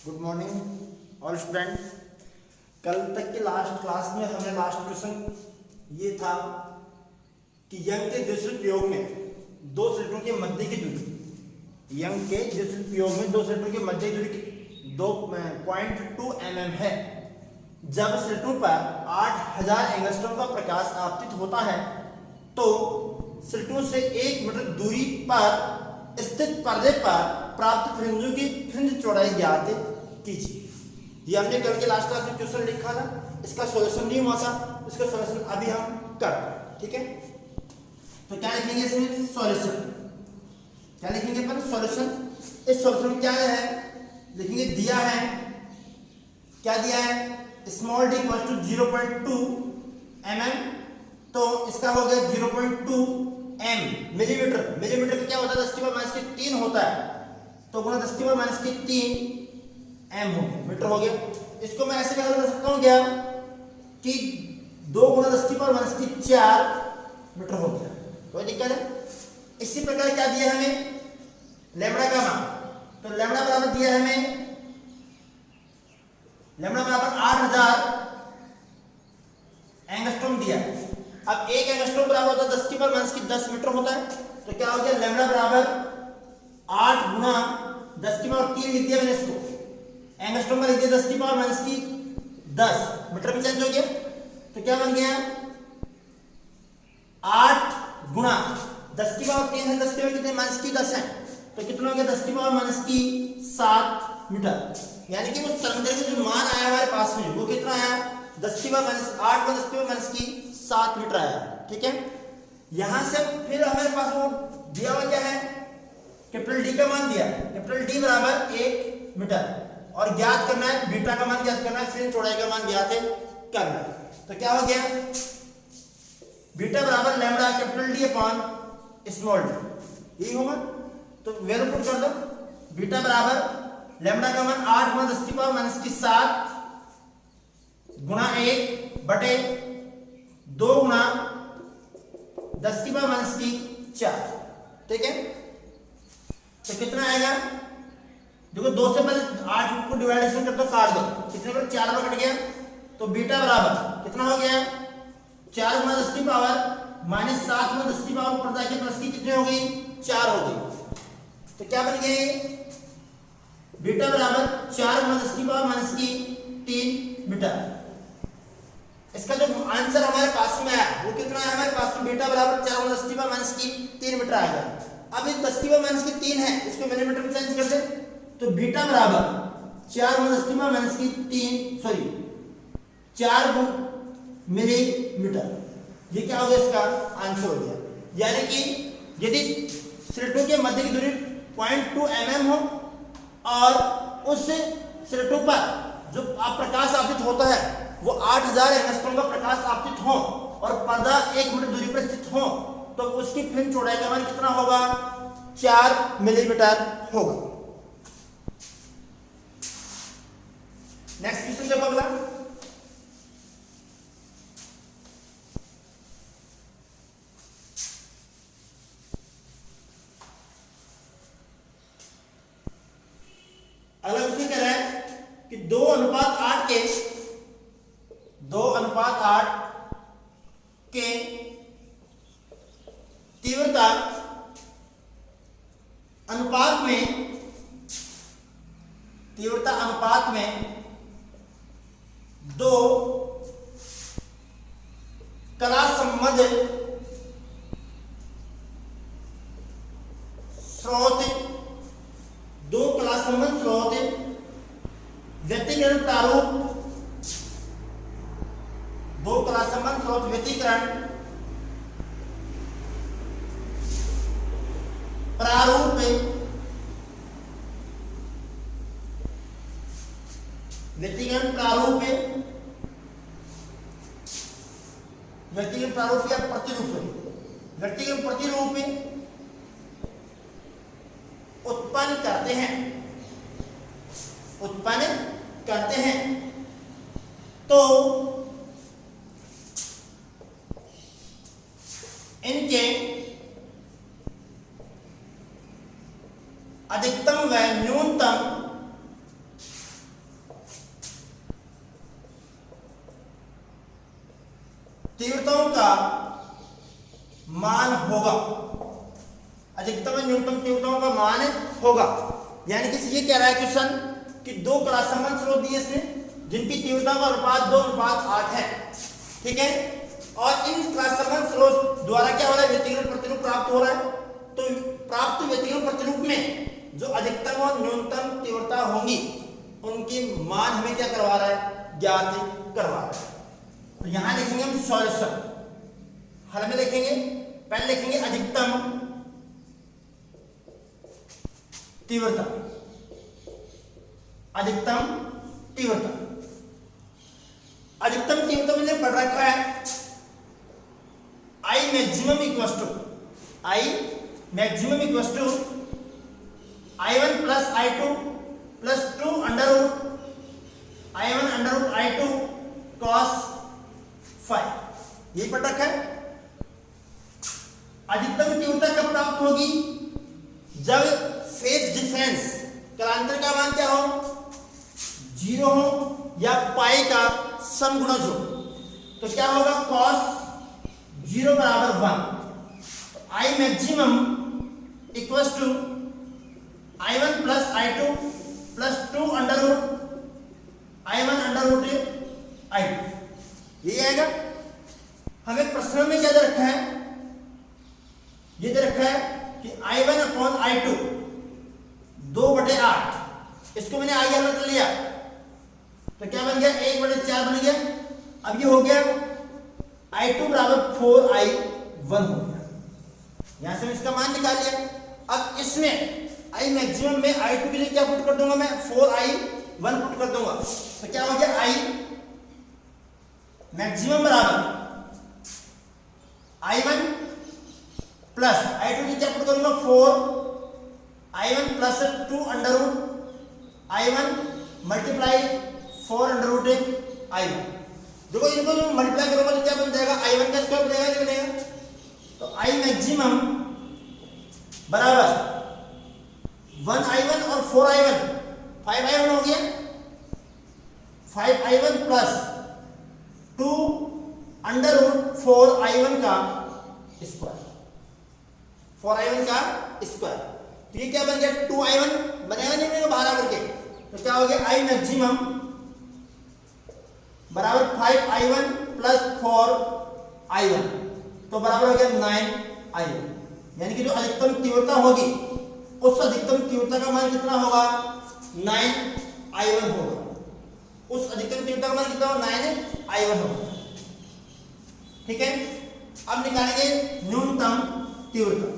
Good morning all student. कल तक के लास्ट क्लास में हमने लास्ट क्वेश्चन ये था कि यंग के द्विसुत प्रयोग में दो सिलेटों के मध्य की दूरी, यंग के द्विसुत प्रयोग में दो सिलेटों के मध्य की दूरी 2.2 mm है। जब सिलेटों पर 8000 एंगस्ट्रॉम का प्रकाश आपतित होता है तो सिलेटों से 1 मीटर दूरी पर स्थित पर्दे पर प्राप्त फ्रिंजों की फ्रिंज चौड़ाई ज्ञात कीजिए। ये हमने कल के लास्ट क्लास में क्वेश्चन लिखा था, इसका सॉल्यूशन नहीं हुआ था, इसका सॉल्यूशन अभी हम कर रहे हैं। ठीक है, तो क्या लिखेंगे इसमें? सॉल्यूशन। क्या लिखेंगे अपन? सॉल्यूशन। इस सॉल्यूशन क्या है लिखेंगे? दिया है, क्या दिया है? Small d equal to 0.2 mm, तो इसका हो गया 0.2 m मिलीमीटर। मिलीमीटर का क्या होता है? 10⁻³ होता है, तो गुणा 10⁻³ m हो गया, मीटर हो गया। इसको मैं ऐसे कैसे कर सकता हूं क्या कि 2 गुणा 10⁻⁴ मीटर हो गया, कोई दिक्कत है? इसी प्रकार क्या दिया हमें? लैम्बडा का मान, तो लैम्बडा बराबर दिया है हमें, लैम्बडा बराबर 8000 एंगस्ट्रॉम दिया है। अब 1 एंगस्ट्रॉम बराबर होता है 10⁻10 मीटर होता है, तो क्या हो गया? लैम्बडा बराबर 8 गुणा 10⁻³ लिख दिया मैंने इसको, एंगस्ट्रॉम में लिख दिया 10⁻10 मीटर में चेंज हो गया, तो क्या बन गया? 8 गुणा 10⁻³ है, 10 कितने? -10 है, तो कितना हो गया? 10⁻⁻7 मीटर। यानी कि वो तरंगदैर्घ्य का जो मान आया हमारे पास में वो कितना आया? 10⁻8 गुणा 10⁻7 मीटर आया। ठीक है, यहां से फिर हमारे पास वो दिया हुआ क्या है? कैपिटल डी का मान दिया है, कैपिटल डी बराबर 1 मीटर, और ज्ञात करना है बीटा का मान, ज्ञात करना है फ्रिंज चौड़ाई का मान ज्ञात करना है। तो क्या हो गया? बीटा बराबर lambda capital D upon small D, यही होगा। तो वैल्यू पुट कर दो, बीटा बराबर लैम्बडा का मान 8 गुणा 10⁻⁻7 गुणा 1 बटे 2 गुणा 10⁻⁴। ठीक है, तो कितना आएगा? देखो 2 से पहले 8 को डिवाइडेशन कर दो, काट दो, कितने पर 4 में कट गया, तो बीटा बराबर कितना हो गया? 4 गुणा 10⁻⁻7 गुणा 10⁻⁻ ऊपर जाके प्लस की कितनी हो गई? 4 हो गई, तो क्या बन गया? बीटा बराबर 4 गुणा 10⁻⁻3 मीटर। इसका जो आंसर हमारे पास में आया वो कितना है हमारे पास में? बीटा बराबर 4 गुणा 10⁻⁻3 मीटर आएगा। अब ये 10⁻³ है, इसको मिलीमीटर में चेंज कर दे, तो बीटा बराबर 4 गुणा 10⁻³ सॉरी 4 मिलीमीटर। ये क्या हो गया? इसका आंसर हो गया। यानी कि यदि सिलेटों के मध्य की दूरी 0.2 mm हो और उस सिलेटों पर जो प्रकाश आपतित होता है वो 8000 एंगस्ट्रॉम का प्रकाश आपतित हो और पर्दा 1 मीटर दूरी पर स्थित हो, तो उसकी फ्रिंज चौड़ाई का मान कितना होगा? 4 मिलीमीटर होगा। नेक्स्ट क्वेश्चन देखो अगला। अगला क्वेश्चन कह रहा है कि 2:8 के तीव्रता अनुपात में 2 कला संबद्ध स्रोत व्यतिकरण प्रारूप, 2 कला संबंध स्रोत व्यतिकरण प्रारूप या प्रतिरूप उत्पन्न करते हैं, तो इनके अधिकतम व न्यूनतम होगा। यानी कि ये कह रहा है क्वेश्चन कि दो क्रॉससंबंध स्रोत दिए इसने जिनकी तीव्रता का अनुपात 2:8 है, ठीक है, और इन क्रॉससंबंध स्रोत द्वारा क्या हो रहा है, व्यतिकरण प्रतिरूप प्राप्त हो रहा है। तो प्राप्त व्यतिकरण प्रतिरूप में जो अधिकतम और न्यूनतम तीव्रता होंगी उनके मान हमें क्या करवा रहा है, ज्ञात करवा रहा है। तो यहां लिखेंगे हम सॉल्यूशन, हल में लिखेंगे, पहले लिखेंगे अधिकतम तीव्रता, अधिकतम तीव्रता, अधिकतम तीव्रता मैंने पढ़ रखा है I maximum equal to I1 plus I2 plus 2 under root I1 under root I2 cos 5, यही पढ़ रखा है। अधिकतम तीव्रता कब प्राप्त होगी, जब फेज डिफरेंस कालांतर का मान क्या हो, 0 हो या पाई का समगुणज हो। तो क्या होगा, cos 0 बराबर 1, I maximum equal to I1 plus I2 plus 2 under root I1 under root I2, यही आएगा। हमें प्रश्न में क्या दे रखा है, ये दे रखा है कि I1 अपॉन I2 2/8, इसको मैंने आई अलग कर लिया तो क्या बन गया, 1/4 बन गया। अब ये हो गया I2 बराबर 4I1 हो गया, यहां से इसका मान निकाल लिया। अब इसमें I मैक्सिमम में I2 के लिए क्या पुट कर दूंगा, मैं 4I1 पुट कर दूंगा। तो क्या हो गया, I मैक्सिमम बराबर I1 प्लस I2 के क्या पुट करूंगा, 4I1 plus 2 under root I1 multiply 4 under root I1। देखो इनको जो मल्टीप्लाई करूंगा तो क्या बन जाएगा, I1 का स्क्वायर बनेगा। तो I मैक्सिमम बराबर 1I1 और 4I1 5I1 हो गया, 5I1 plus 2 under root 4I1 का स्क्वायर, 4I1 का स्क्वायर। तो ये क्या बन गया, 2I1 बनेगा, नहीं बनेगा, बाहर आकर के। तो क्या हो गया, I मैक्सिमम बराबर 5I1 प्लस 4I1, तो बराबर हो गया 9I1। यानी कि जो अधिकतम तीव्रता होगी उस अधिकतम तीव्रता का मान कितना होगा, 9I1 होगा। उस अधिकतम तीव्रता का मान कितना होगा, 9I1 होगा, ठीक है। अब निकालेंगे न्यूनतम तीव्रता।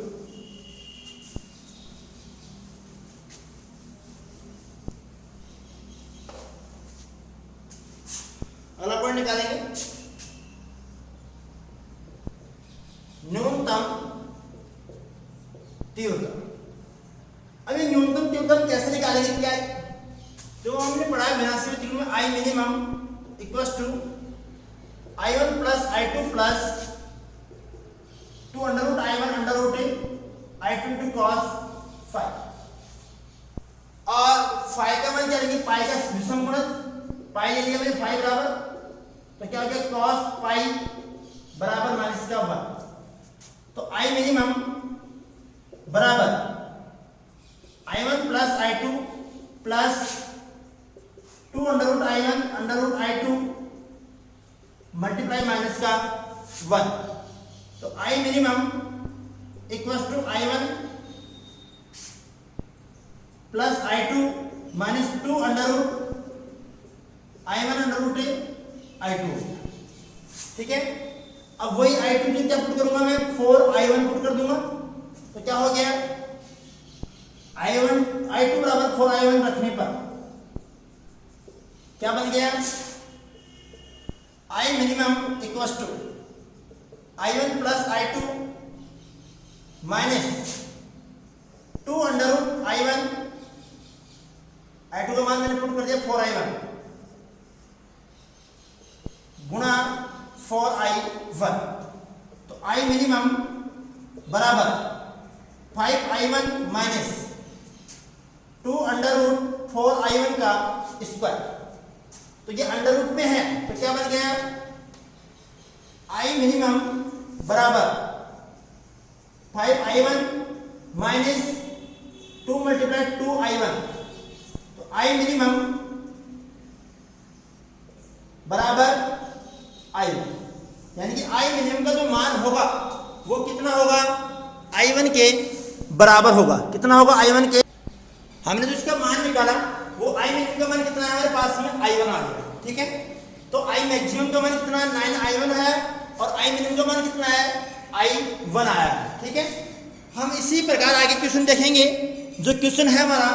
अगला पॉइंट निकालेंगे न्यूनतम तीव्रता। अभी न्यूनतम तीव्रता कैसे निकालेंगे, क्या जो हमने पढ़ा है विनाशी त्रिकोण में I minimum equals to I1 plus I2 plus 2 under root I1 under root I2 two cos 5, और 5 का मान क्या लेंगे, पाई का विषम गुणज, पाई ले लिया मैंने 5 बराबर, तो क्या हो गया, cos पाई बराबर माइनस का 1। तो I मिनिमम बराबर I1 plus I2 plus 2 under root I1 under root I2 multiply minus का 1। तो I minimum equals to I1 plus I2 minus 2 under root I1 under root I2, ठीक है। अब वही I2 की क्या पुट करूंगा मैं, 4I1 पुट कर दूंगा। तो क्या हो गया, I2 बराबर 4I1 रखने पर क्या बन गया, I minimum equals to I1 plus I2 minus 2 under root I1, I2 का मान मैंने पुट कर दिया 4I1 गुणा 4I1। तो I मिनिमम बराबर 5I1 minus 2 under root 4I1 का स्क्वायर। तो ये अंडर रूट में है तो क्या बन गया, I मिनिमम बराबर 5I1 माइनस 2 मल्टीप्लाई 2i1, तो i मिनिमम बराबर i1, यानी कि i मिनिमम का जो मान होगा वो कितना होगा, i1 के बराबर होगा। कितना होगा, i1 के। हमने जो इसका मान निकाला वो i मिनिमम का मान कितना है हमारे पास में, i1 आ गया। ठीक है, तो i मैक्सिमम का मान कितना है, 9i1 है, और i मिनिमम का मान कितना है, i1 आया है। ठीक है, हम इसी प्रकार आगे क्वेश्चन देखेंगे। जो क्वेश्चन है हमारा,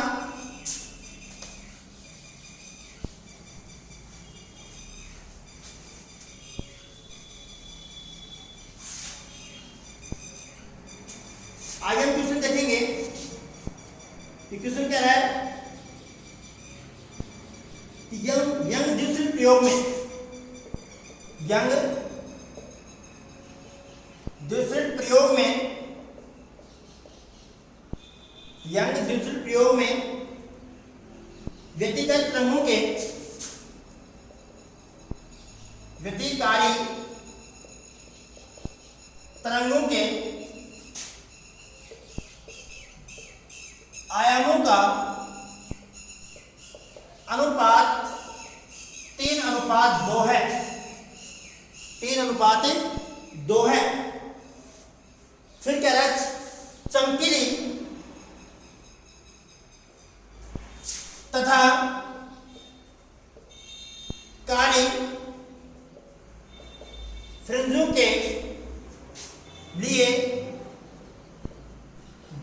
आगे हम क्वेश्चन देखेंगे कि क्वेश्चन क्या है, यंग द्विसरी प्रयोग में, यंग द्विसरी प्रयोग में, यंग द्विसरी प्रयोग में व्यतिकारी तरंगों के, व्यतिकारी तरंगों के आयामों का अनुपात 3:2 है, 3:2 है। फिर कह रहा है चमकीली तथा काली फ्रिंजों के लिए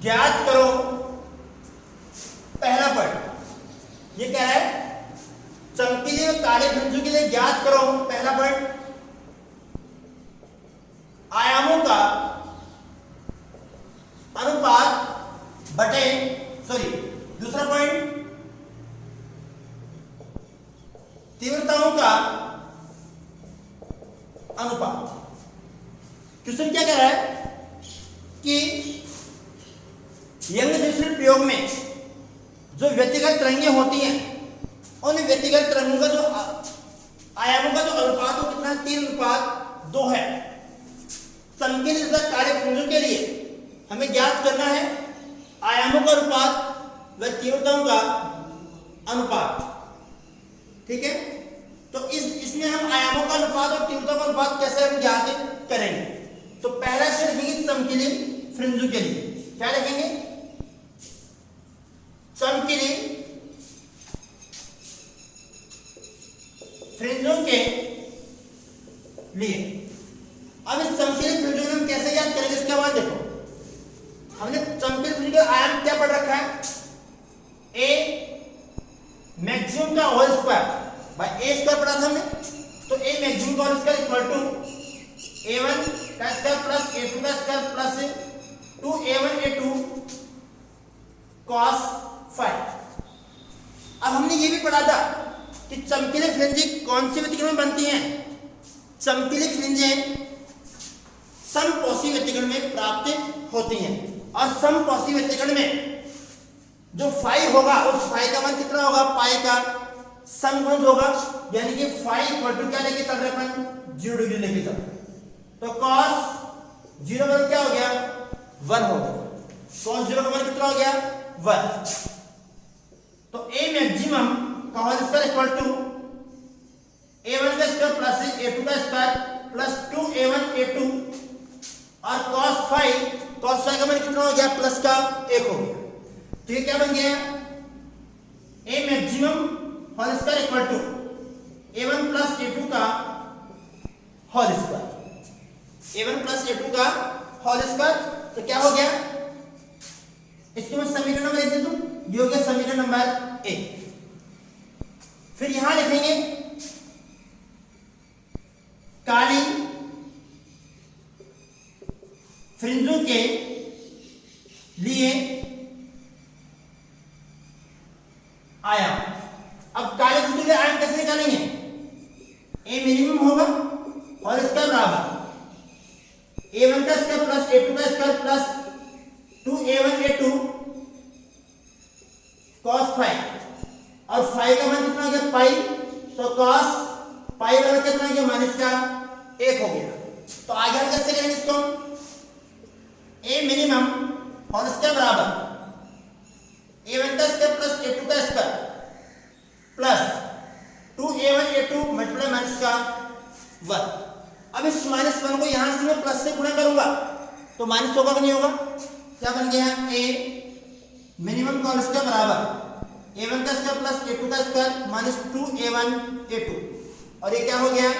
ज्ञात करो पहला पॉइंट। ये क्या है, चमकीले और काले फ्रिंजों के लिए ज्ञात करो पहला पॉइंट, आयामों का अनुपात बटे, सॉरी दूसरा पॉइंट, तीव्रताओं का अनुपात। क्वेश्चन क्या कह रहा है कि यंग द्विसरी प्रयोग में जो व्यक्तिगत तरंगें होती हैं, उन व्यक्तिगत तरंगों का जो आयामों का जो अनुपात हो कितना है, 3:2 है। चमकीले तथा काले फ्रिंजों के लिए हमें ज्ञात करना है आयामों का अनुपात व तीव्रताओं का अनुपात। ठीक है, तो इसमें हम आयामों का अनुपात और तीव्रता का अनुपात कैसे हम ज्ञात करेंगे। तो पहला से लिखेंगे चमकीले फ्रिंजों के लिए, क्या लिखेंगे, चमकीले फ्रिंजों के लिए। अब इस चमकीले फ्रिंजों में हम कैसे याद करेंगे, इसके बाद देखो हमने चमकीले फ्रिंज का आयाम क्या पढ़ रखा है, ए मैक्सिमम का whole square by A square पढ़ा था हमने। तो ए मैक्सिमम का whole square equal to a1 का स्क्वायर प्लस a2 का square plus 2a1 a2 cos 5। अब हमने ये भी पढ़ा था कि चमकीले फ्रिंजें कौन सी व्यतिकरण में बनती हैं, चमकीले फ्रिंजें समपोषी व्यतिकरण में प्राप्त होती हैं, और समपोषी व्यतिकरण में जो फाई होगा उस फाई का मान कितना होगा, पाई का समगुणज होगा, यानी कि फाई इक्वल टू क्या लेके चल रहे अपन, 0 डिग्री लेके चल रहे। तो cos 0 का क्या हो गया, 1 हो गया। cos 0 का मान कितना हो गया, 1। तो a मैक्सिमम का whole square equal to a1 का स्क्वायर प्लस a2 का स्क्वायर प्लस 2a1 a2 और cos 5 का मान कितना हो गया, प्लस का 1 हो गया। तो ये क्या बन गया, a maximum whole square equal to a1 plus a2 का whole square, a1 plus a2 का होल स्क्वायर। तो क्या हो गया, इसके मैं समीकरण नंबर 1 दे दूं, ये हो गया समीकरण नंबर 1। फिर यहां लिखेंगे काली फ्रिंजों के लिए आयाम। अब काले फ्रिंजों के आयाम कैसे निकालेंगे, ए मिनिमम होगा और इसका बराबर a1 का स्क्वायर प्लस a2 का square plus 2a1 a2 cos 5 और 5 का मान कितना हो गया, पाई। तो cos पाई वाला कितना हो गया, माइनस का 1 हो गया। तो आगे हम कैसे करेंगे इसको, a मिनिमम और इसके बराबर a1 का स्क्वायर प्लस a2 का square plus 2a1 a2 multiply minus का 1। अब इस -1 को यहां से मैं प्लस से गुणा करूंगा तो माइनस होगा कि नहीं होगा? क्या बन गया? a मिनिमम का स्क्वायर बराबर a1 का स्क्वायर प्लस a2 का स्क्वायर माइनस 2a1 a2, और ये क्या हो गया?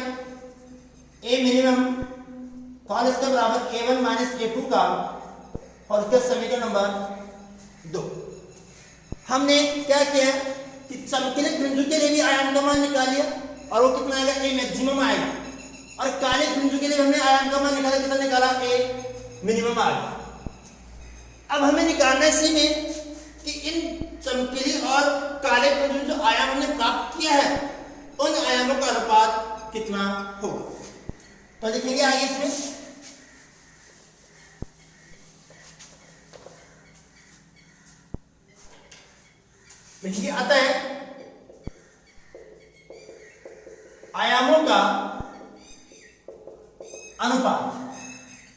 a मिनिमम का स्क्वायर बराबर a1 माइनस a2 का और उसका समीकरण नंबर 2। हमने क्या किया कि चमकीले फ्रिंजों के लिए भी आयाम का मान निकाल लिया और वो कितना आएगा? a मैक्सिमम आएगा। और काले फ्रिंजों के लिए हमने आयाम का मान निकाला, कितना निकाला? a मिनिमम आ गया। अब हमें निकालना है इसी में कि इन चमकीली और काले फ्रिंजों जो आयाम हमने प्राप्त किया है उन आयामों का अनुपात कितना होगा। तो लिखेंगे आगे इसमें देखिए आता है आयामों का अनुपात।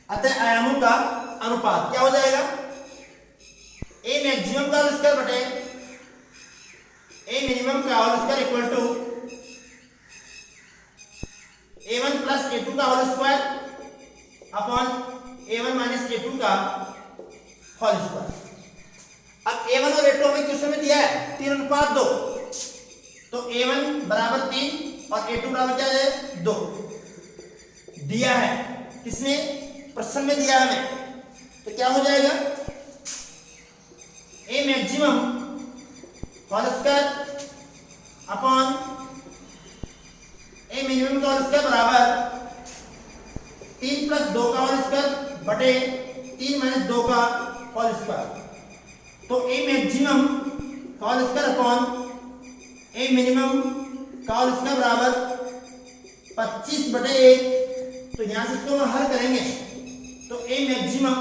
आता है आयामों का अनुपात क्या हो जाएगा? a मैक्सिमम का होल स्क्वायर बटे a मिनिमम का whole square equal to a1 plus a2 का whole square upon a1 minus a2 का होल स्क्वायर। अब a1 और a2 हमें किस में दिया है? 3:2। तो a1 बराबर 3 और a2 बराबर क्या है? 2 दिया है। किसने? प्रश्न में दिया है हमें। तो क्या हो जाएगा? a maximum whole square upon a minimum का होल स्क्वायर बराबर 3 प्लस 2 का होल स्क्वायर बटे 3 माइनस 2 का होल स्क्वायर। तो a मैक्सिमम का whole square upon a minimum का होल स्क्वायर बराबर 25 बटे 1। तो यहां से इसको हम हल करेंगे तो a maximum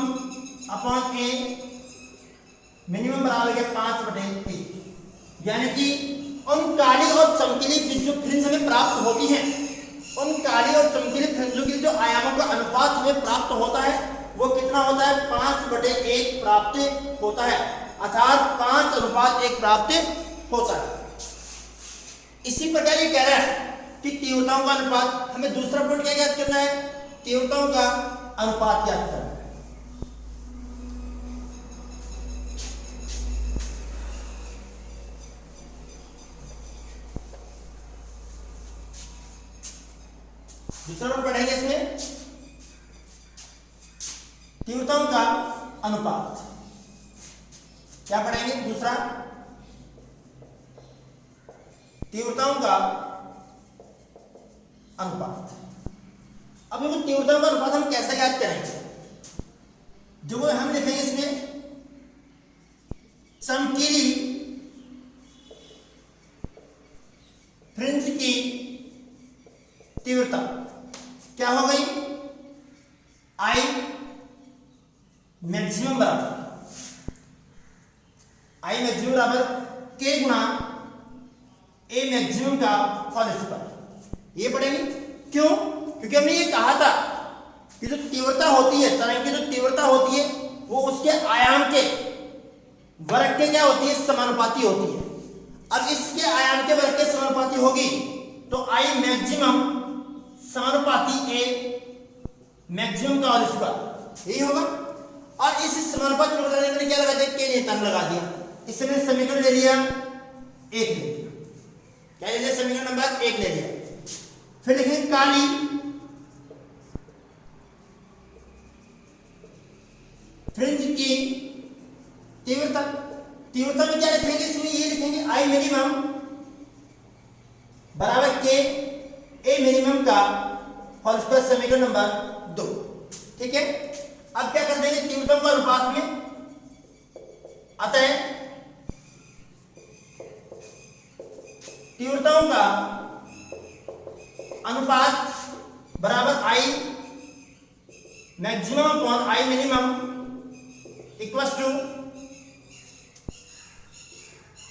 upon a minimum बराबर है 5 बटे 1। यानी कि उन काली और चमकीली जो फ्रिंज हमें प्राप्त होती हैं उन काली और चमकीली फ्रिंजों के जो आयामों का अनुपात हमें प्राप्त होता है वो कितना होता है? 5 बटे 1 प्राप्त होता है, अर्थात 5:1 प्राप्त होता है। इसी प्रकार ये कह रहा है कि तीव्रताओं का अनुपात। हमें दूसरा पॉइंट क्या ज्ञात करना है? तीव्रताओं का अनुपात ज्ञात करना है। दूसरा पॉइंट पढ़ेंगे इसमें तीव्रताओं का अनुपात। क्या पढ़ेंगे? दूसरा तीव्रताओं का अनुपात। अब देखो तीव्रताओं का अनुपात हम कैसे ज्ञात करेंगे? जो हम लिखेंगे इसमें चमकीली फ्रिंज की तीव्रता क्या हो गई? I मैक्सिमम बराबर I मैक्सिमम बराबर K गुणा A मैक्सिमम का होल स्क्वायर। ये पढ़ेंगे। क्यों? क्योंकि हमने ये कहा था कि जो तीव्रता होती है, तरंग की जो तीव्रता होती है वो उसके आयाम के वर्ग के क्या होती है? समानुपाती होती है। अब इसके आयाम के वर्ग के समानुपाती होगी तो I मैक्सिमम समानुपाती A मैक्सिमम का होल स्क्वायर, यही होगा। और इस समानुपाती को बताने के लिए क्या लगा दिया? K नियतांक लगा दिया। इसने समीकरण ले लिया 1 ले लिया। क्या ले लिया? समीकरण नंबर 1 ले लिया। फिर लिखेंगे काली फ्रिंज की तीव्रता। तीव्रता में क्या लिखेंगे? इसमें ये लिखेंगे I मिनिमम बराबर K A मिनिमम का होल स्क्वायर, समीकरण नंबर 2। ठीक है। अब क्या कर देंगे? तीव्रताओं का अनुपात में अतः तीव्रताओं का अनुपात बराबर I maximum upon I minimum equals to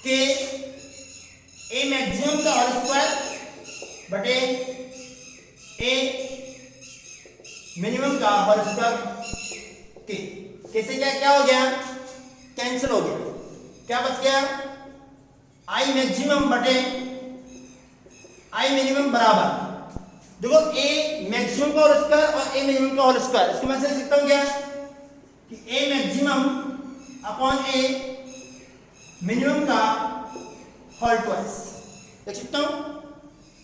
K A maximum का होल स्क्वायर बटे A मिनिमम का होल स्क्वायर। कैसे क्या क्या हो गया? कैंसिल हो गया। क्या बच गया, आई मैक्सिमम बटे आई मिनिमम बराबर, देखो ए मैक्सिमम का होल स्क्वायर और ए मिनिमम का होल स्क्वायर, इसको मैं लिख सकता हूं क्या कि ए मैक्सिमम अपॉन ए मिनिमम का होल ट्वाइस, देख सकता हूं।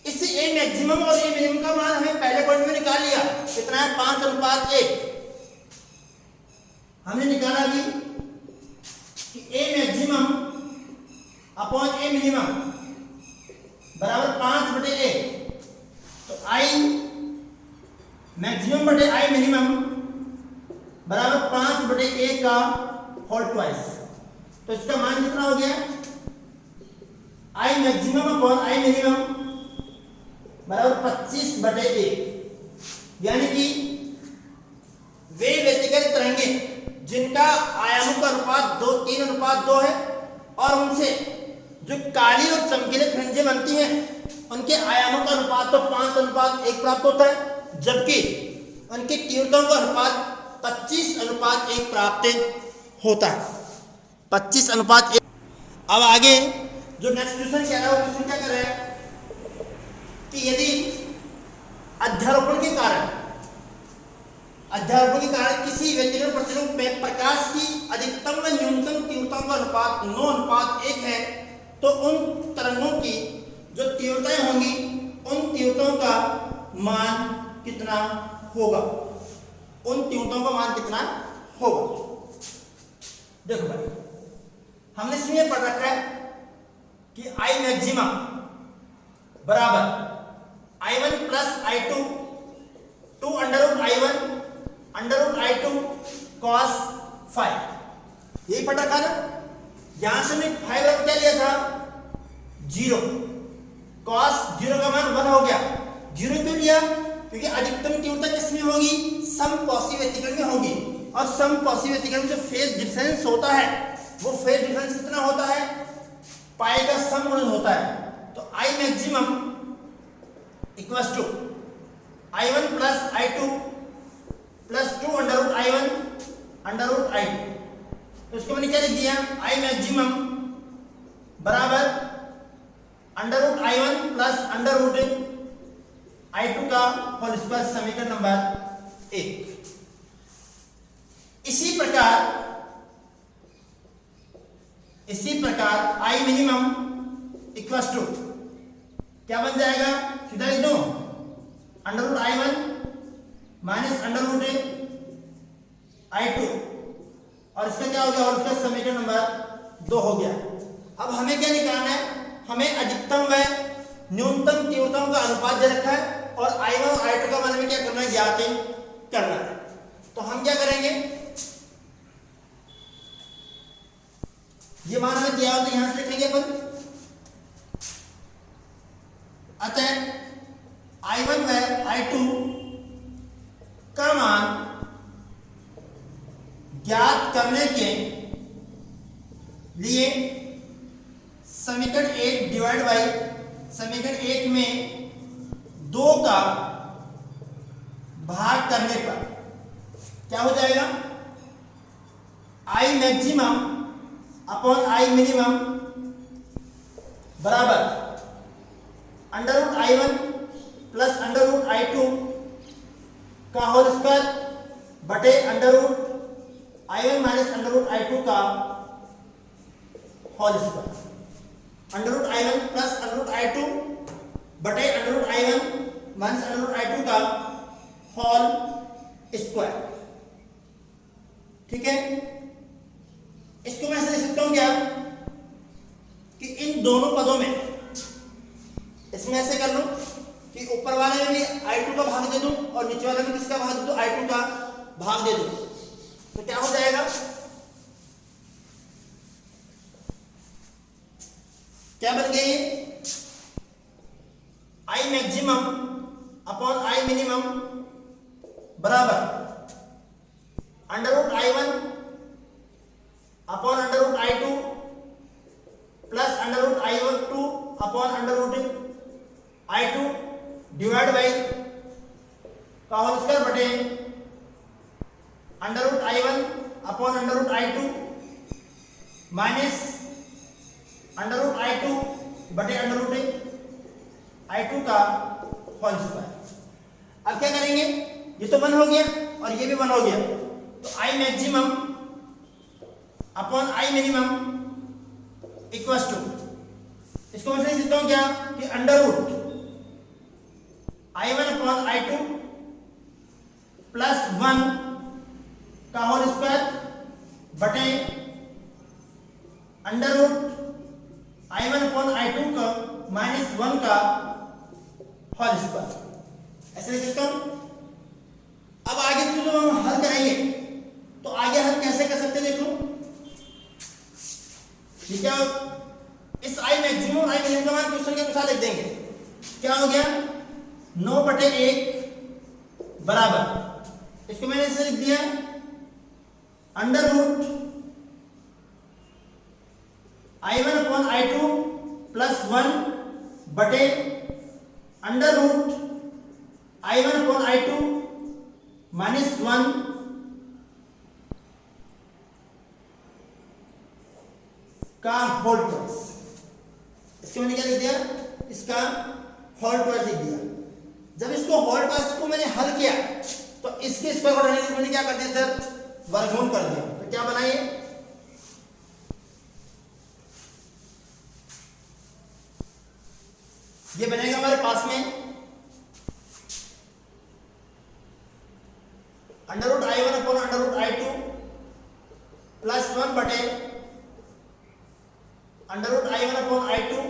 इस ए मैक्सिमम और ए मिनिमम का मान हमें पहले पॉइंट में निकाल लिया, कितना है 5:1। हमने निकाला अभी कि ए मैक्सिमम अपॉन ए मिनिमम बराबर 5/1, तो आई मैक्सिमम बटे आई मिनिमम बराबर 5/1 का होल ट्वाइस, तो इसका मान कितना हो गया, आई मैक्सिमम अपॉन आई मिनिमम बराबर 25/1, यानी कि वे व्यतिकरण तरंगें जिनका आयामों का अनुपात 3:2 है और उनसे जो काली और चमकीले खंजे बनती हैं उनके आयामों का अनुपात तो 5:1 प्राप्त होता है, जबकि उनकी तीव्रताओं का अनुपात 25:1 प्राप्त होता है, 25:1। अब आगे जो नेक्स्ट क्वेश्चन कह रहा है वो क्वेश्चन क्या कर रहा है कि यदि अध्यारोपण के कारण किसी व्यतिकरण प्रतिरूप में प्रकाश की अधिकतम व न्यूनतम तीव्रताओं का अनुपात 9:1 है, तो उन तरंगों की जो तीव्रताएं होंगी उन तीव्रताओं का मान कितना होगा, देखो भाई हमने इसमें पढ़ रखा है कि आई मैक्सिमम बराबर I1 plus I2 2 √I1 √I2 cos 5, यही पढ़ रखा ना। यहां से हमने 5 बराबर क्या लिया था 0, cos 0 का मान 1 हो गया। 0 क्यों लिया, क्योंकि अधिकतम तीव्रता किसमें होगी, समकोषी व्यतिकरण में होगी, और समकोषी व्यतिकरण में जो फेज डिफरेंस होता है वो फेज डिफरेंस कितना होता है, पाई का समगुणन होता है। तो I maximum equals to I1 plus I2 plus 2 √I1 √I2, तो इसको मैंने क्या लिख दिया, आई मैक्सिमम बराबर √I1 प्लस √I2 का होल स्क्वायर, समीकरण नंबर 1। इसी प्रकार आई मिनिमम इक्वल्स टू क्या बन जाएगा, सीधा लिख दो √I1 माइनस √I2, और इसका क्या हो गया, और इसका समीकरण नंबर 2 हो गया। अब हमें क्या निकालना है, हमें अधिकतम व न्यूनतम तीव्रताओं का अनुपात दे रखा है और I1 और I2 का मान हमें क्या करना है, ज्ञात करना है। तो हम क्या करेंगे, ये मान हमें दिया हो तो यहां से लिखेंगे अपन, अतः I1 व I2 का मान ज्ञात करने के लिए समीकरण 1 डिवाइड बाई समीकरण 1 में 2 का भाग करने पर क्या हो जाएगा, आई मैक्सिमम अपॉन आई मिनिमम बराबर √I1 प्लस √I2 का होल स्क्वायर बटे √I1 माइनस √I2 का whole square, √I1 plus √I2 बटे √I1 माइनस √I2 का होल स्क्वायर, ठीक है। इसको मैं ऐसे लिख सकता हूं क्या कि इन दोनों पदों में, इसमें ऐसे कर लूं कि ऊपर वाले में भी I2 का भाग दे दूं और नीचे वाले में किसका भाग दे दूं, I2 का भाग दे दूं, तो क्या हो जाएगा, क्या बन गई, I maximum upon I minimum बराबर √I1 upon √I2 plus √I2 upon √I2 divide by का होल स्क्वायर बटे √I1 upon √I2 minus under root I two बटे अंडर रूट आई टू का होल स्क्वायर। अब क्या करेंगे, ये तो 1 हो गया और ये भी 1 हो गया, तो I maximum upon I minimum equals to, इसको मैं लिख देता हूं क्या कि under root I1 upon I2 plus 1 का होल स्क्वायर बटे under root I1 upon I2 का माइनस 1 का होल स्क्वायर, ऐसे लिख सकता हूं। अब आगे से जो हम हल करेंगे तो आगे हल कैसे कर सकते हैं, देखो ये क्या, इस आई मैक्सिमम और आई मिनिमम का मान क्वेश्चन के अनुसार लिख देंगे। क्या हो गया, 9 बटे 1 बराबर, इसको मैंने ऐसे लिख दिया under root I1 upon I2 plus 1 बटे under root I1 upon I2 minus 1 का होल ट्वाइस। इसके मैंने क्या लिख दिया, इसका होल ट्वाइस लिख दिया। जब इसको होल ट्वाइस को मैंने हल किया तो इसके स्क्वायर को हटाने के लिए मैंने क्या कर दिया सर, वर्गमूल कर दिया। तो क्या बनाइए, ये बनेगा हमारे पास में under root I1 upon under root I2 plus 1 बटे under root I1 upon I2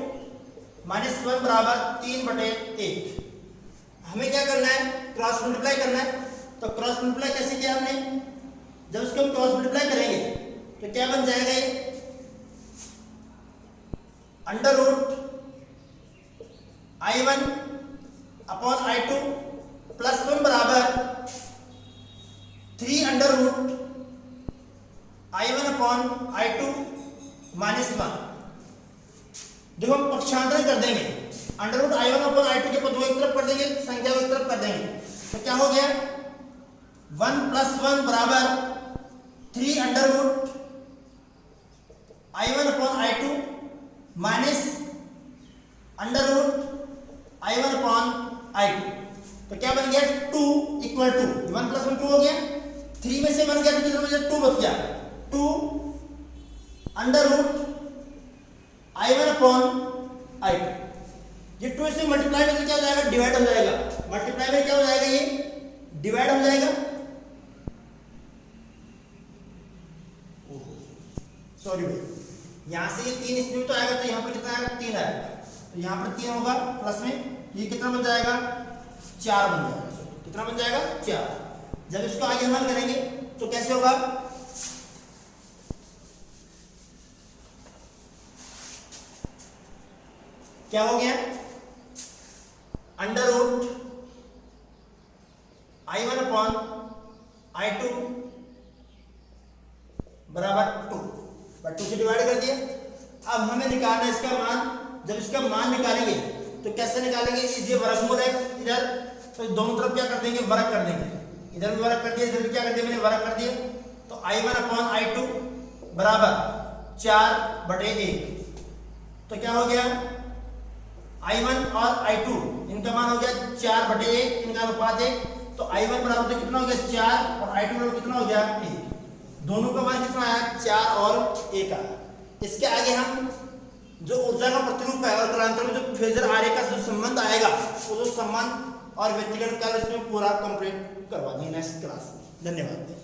minus 1 बराबर 3 बटे 1। हमें क्या करना है, क्रॉस मल्टीप्लाई करना है। तो क्रॉस मल्टीप्लाई कैसे किया हमने, जब इसको हम क्रॉस मल्टीप्लाई करेंगे तो क्या बन जाएगा, ये under root I1 upon I2 plus 1 बराबर 3 under root I1 upon I2 minus 1। देखो हम पक्षांतरण कर देंगे, under root I1 upon I2 के पद को एक तरफ कर देंगे, संख्या को एक तरफ कर देंगे, तो क्या हो गया 1 प्लस 1 बराबर 3 under root I1 upon I2 minus under root I1 upon I2। तो क्या बन गया 2 इक्वल टू 1 प्लस 1 2 हो गया, 3 में से 1 गया तो कितना बचा, 2 बच गया, 2 under root I1 upon I2। ये 2 से मल्टीप्लाई में से क्या हो जाएगा, डिवाइड हो जाएगा, मल्टीप्लाई में क्या हो जाएगा, ये डिवाइड हो जाएगा, सॉरी भाई यहां से ये 3 इसमें तो आएगा, तो यहां पर कितना आएगा, 3 आएगा, तो यहां पर 3 होगा प्लस में ये कितना बन जाएगा, 4 बन जाएगा, कितना बन जाएगा 4। जब इसको आगे हल करेंगे तो कैसे होगा, क्या हो गया under root I1 upon I2 बराबर 2, बट 2 से डिवाइड कर दिया। अब हमें निकालना है इसका मान। जब इसका मान निकालेंगे तो कैसे निकालेंगे, ये वर्गमूल है इधर, तो दोनों तरफ क्या कर देंगे, वर्ग कर देंगे, इधर भी वर्ग कर दिया, इधर भी क्या कर दिया, मैंने वर्ग कर दिया। तो I1 अपॉन I2 बराबर 4 बटे 1, तो क्या हो गया I1 और I2 इनका मान हो गया 4 बटे 1, इनका अनुपात 1, तो I1 बराबर तो कितना हो गया 4 और I2 बराबर कितना हो गया 1, दोनों का मान कितना आया 4 और 1 आया। इसके आगे हम जो ऊर्जा का प्रतिरूप है और कालांतर में जो फेजर आरेख का जो संबंध आएगा वो जो संबंध और व्यक्तिगत कार्य इसमें पूरा कंप्लीट करवा देंगे नेक्स्ट क्लास में। धन्यवाद।